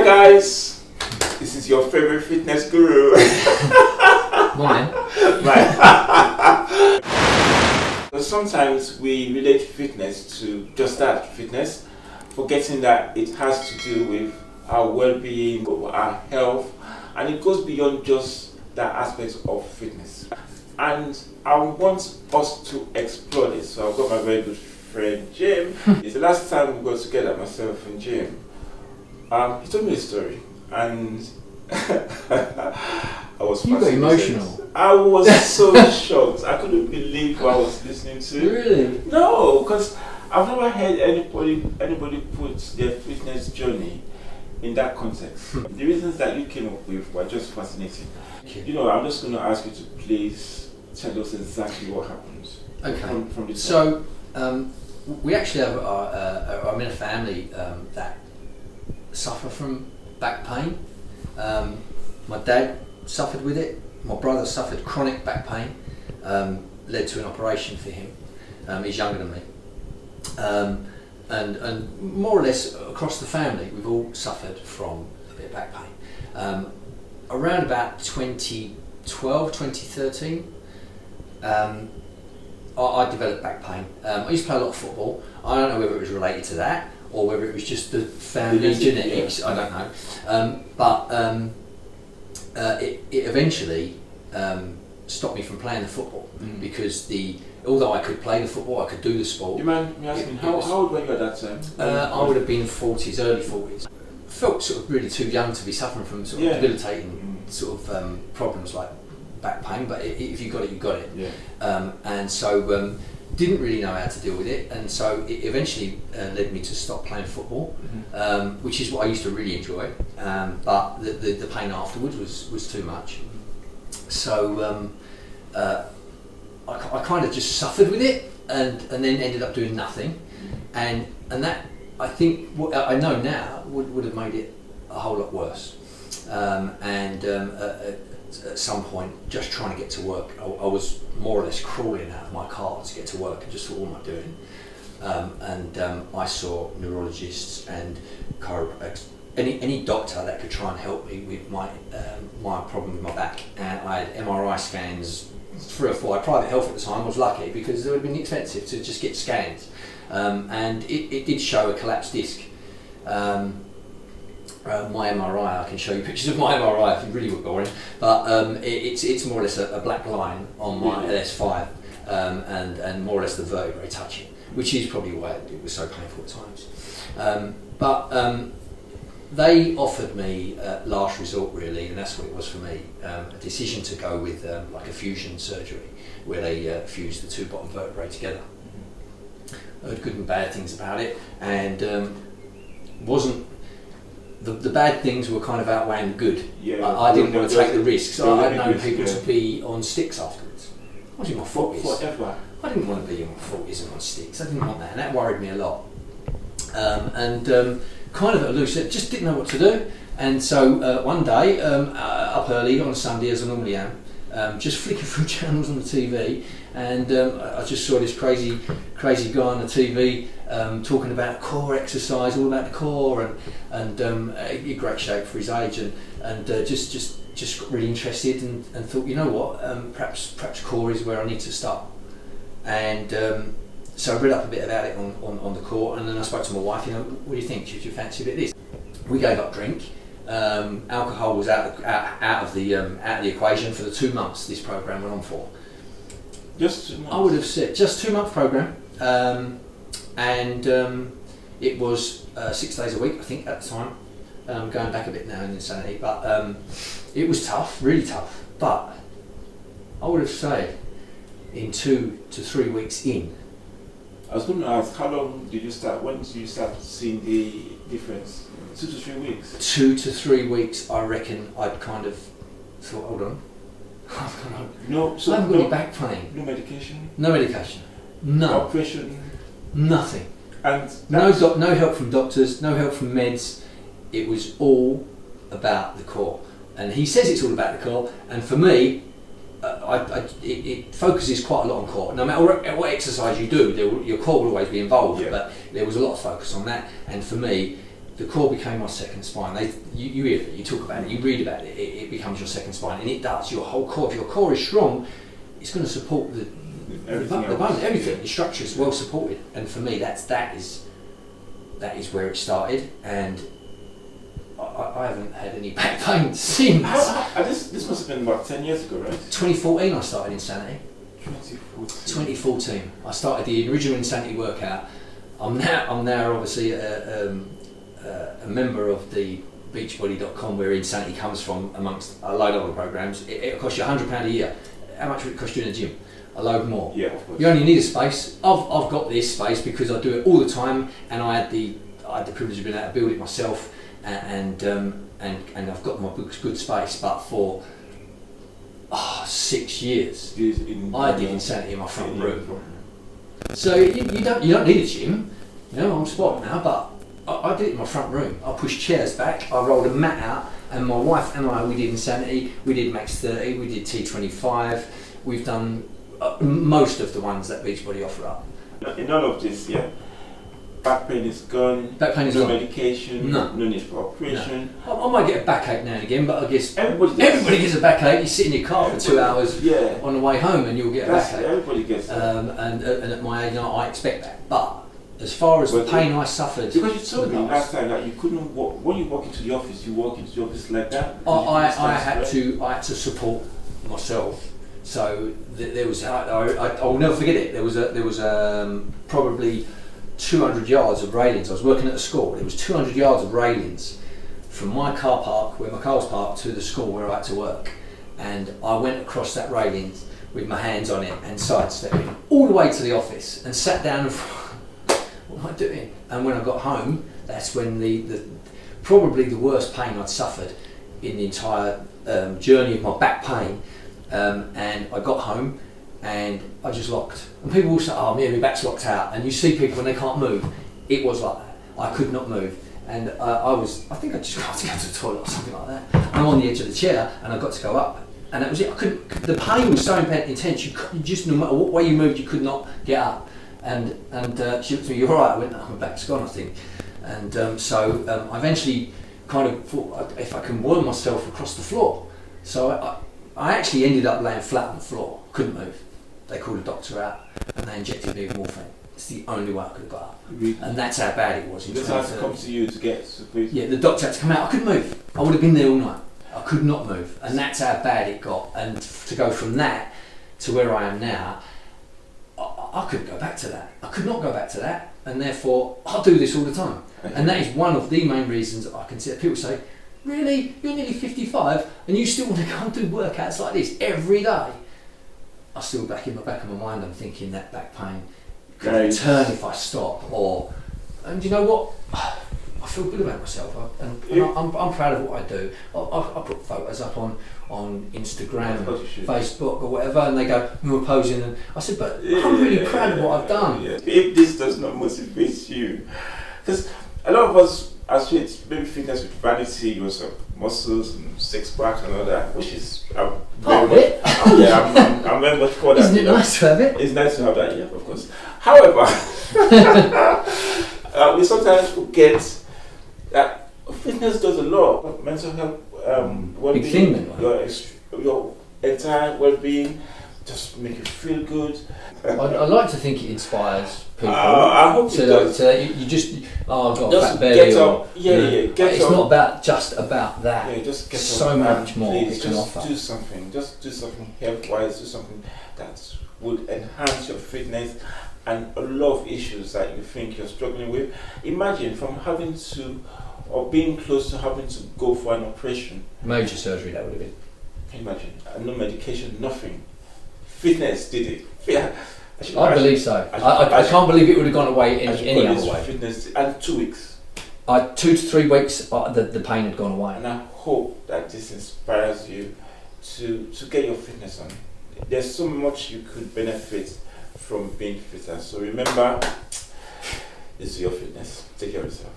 guys, this is your favorite fitness guru. Mine. So sometimes we relate fitness to just that, fitness, forgetting that it has to do with our well-being, our health, and it goes beyond just that aspect of fitness. And I want us to explore this. So I've got my very good friend Jim. It's the last time we got together, myself and Jim. He told me a story, and I was You got emotional. I was so shocked. I couldn't believe what I was listening to. Really? No, because I've never heard anybody put their fitness journey in that context. The reasons that you came up with were just fascinating. You know, I'm just going to ask you to please tell us exactly what happened. Okay. From the so we actually have. I'm in a family that suffer from back pain. My dad suffered with it. My brother suffered chronic back pain. Led to an operation for him. He's younger than me. And more or less across the family, we've all suffered from a bit of back pain. Around about 2012, 2013, I developed back pain. I used to play a lot of football. I don't know whether it was related to that or whether it was just the family genetics. I don't know. But it eventually stopped me from playing the football because although I could play the football, I could do the sport. Do you mind me asking, how old were you at that time? I would have been 40s, early 40s. Felt sort of really too young to be suffering from sort of debilitating sort of problems like back pain, but if you got it, you got it. Yeah. And so didn't really know how to deal with it, and so it eventually led me to stop playing football, which is what I used to really enjoy, but the pain afterwards was too much. So I kind of just suffered with it, and then ended up doing nothing, and that I think what I know now would have made it a whole lot worse. At some point, just trying to get to work, I was more or less crawling out of my car to get to work and just thought, what am I doing? I saw neurologists and chiropractors, any doctor that could try and help me with my problem with my back. And I had MRI scans, 3 or 4. I had private health at the time. I was lucky because it would have been expensive to just get scans. And it did show a collapsed disc. My MRI, I can show you pictures of my MRI if you really were boring, but it's more or less a black line on my LS5 and more or less the vertebrae touching, which is probably why it was so painful at times. They offered me last resort really, and that's what it was for me, a decision to go with like a fusion surgery where they fuse the 2 bottom vertebrae together. I heard good and bad things about it, and wasn't. The bad things were kind of outweighing the good. Yeah, I didn't want to take the risks. I had known people to be on sticks afterwards. I was in my 40s. Forever. I didn't want to be in my 40s and on sticks. I didn't want that, and that worried me a lot. Kind of at a loose end, just didn't know what to do. And so one day, up early on a Sunday as I normally am, just flicking through channels on the TV, and I just saw this crazy guy on the TV talking about core exercise, all about the core, and in great shape for his age, and just got really interested and thought, you know what, perhaps core is where I need to start. And so I read up a bit about it on the core, and then I spoke to my wife. You know, what do you think? Should you fancy a bit of this? We gave up drink. Alcohol was out of the equation for the 2 months this program went on for. Just 2 months? I would have said just 2-month program, and it was 6 days a week, I think, at the time. Going back a bit now in insanity, but it was tough, really tough. But I would have said in 2 to 3 weeks in. I was going to ask, how long did you start? When did you start seeing the difference? 2 to 3 weeks? 2 to 3 weeks, I reckon. I'd kind of thought, hold on. I haven't got any back pain. No medication? No medication. No. Operation? Nothing. And no help from doctors, no help from meds. It was all about the core. And he says it's all about the core, and for me, it focuses quite a lot on core. No matter what exercise you do, your core will always be involved, but there was a lot of focus on that. And for me, the core became my second spine. You hear it, you talk about it, you read about it, it becomes your second spine, and it does. Your whole core, if your core is strong, it's going to support the bone, everything. The structure is well supported, and for me, that is where it started, and I haven't had any back pain since. This must have been about 10 years ago, right? 2014, I started Insanity. 2014. I started the original Insanity workout. I'm now obviously a member of the beachbody.com, where Insanity comes from, amongst a load of other programs. It costs you £100 a year. How much would it cost you in a gym? A load more. Yeah, of course. You only need a space. I've got this space because I do it all the time, and I had the privilege of being able to build it myself, and I've got my good space. But for 6 years, I did Insanity in my front room. So you don't need a gym. You know, I'm spot now, but I did it in my front room. I pushed chairs back, I rolled a mat out, and my wife and I, we did Insanity, we did Max 30, we did T25, we've done most of the ones that Beachbody offer up. In all of this, back pain is gone, Back pain is no gone. medication, no need for operation. No. I might get a backache now and again, but I guess Everybody gets a backache. You sit in your car for 2 hours on the way home and you'll get a backache. Everybody gets that. And at my age, I expect that. But as far as the pain I suffered, because you told me last time that you couldn't walk when you walk into the office. You walk into the office like that. I had to support myself. So there was I'll never forget it. There was probably 200 yards of railings. I was working at a school. There was 200 yards of railings from my car park, where my car was parked, to the school where I had to work. And I went across that railing with my hands on it and sidestepping all the way to the office and sat down and what am I doing? And when I got home, that's when the probably the worst pain I'd suffered in the entire journey of my back pain. And I got home and I just locked. And people will say, oh, my back's locked out. And you see people when they can't move. It was like that. I could not move. And I think I just got to go to the toilet or something like that. And I'm on the edge of the chair and I got to go up. And that was it. The pain was so intense, you just, no matter what way you moved, you could not get up. And she looked at me, you're all right? I went, no, my back's gone, I think. And so I eventually kind of thought if I can worm myself across the floor. So I actually ended up laying flat on the floor, couldn't move. They called a doctor out and they injected me with morphine. It's the only way I could have got up. Really? And that's how bad it was. This has to come to you to get support. Yeah, the doctor had to come out. I couldn't move. I would have been there all night. I could not move. And that's how bad it got. And to go from that to where I am now, I couldn't go back to that. I could not go back to that. And therefore, I do this all the time. And that is one of the main reasons I consider. People say, really? You're nearly 55 and you still want to go and do workouts like this every day? I still, back in the back of my mind, I'm thinking that back pain could return if I stop. And you know what? I feel good about myself, and I'm proud of what I do. I put photos up on Instagram, Facebook, or whatever, and they go, "We were posing," and I said, "But I'm really proud of what I've done." Yeah. If this does not motivate you, because a lot of us associate maybe fitness with vanity, your muscles and six pack and all that, which is part of it. I'm very much for that. Isn't it nice to have it? It's nice to have that, yeah, of course. However, we sometimes forget that fitness does a lot. Mental health, well-being, big thing, man. Your entire well-being, just make you feel good. I like to think it inspires people. I hope it does. So you just, I've got just a fat belly. Get up. It's not just about that. Yeah, just get so up much more it can offer. Do something. Just do something health-wise. Do something that would enhance your fitness and a lot of issues that you think you're struggling with. Imagine from having to, or being close to having to go for an operation. Major surgery, that would have been. Can you imagine? No medication, nothing. Fitness did it. Yeah. I believe so. I can't believe it would have gone away in any other way. Fitness, and 2 weeks. 2 to 3 weeks, the pain had gone away. And I hope that this inspires you to get your fitness on. There's so much you could benefit from being fitter. So remember, this is your fitness. Take care of yourself.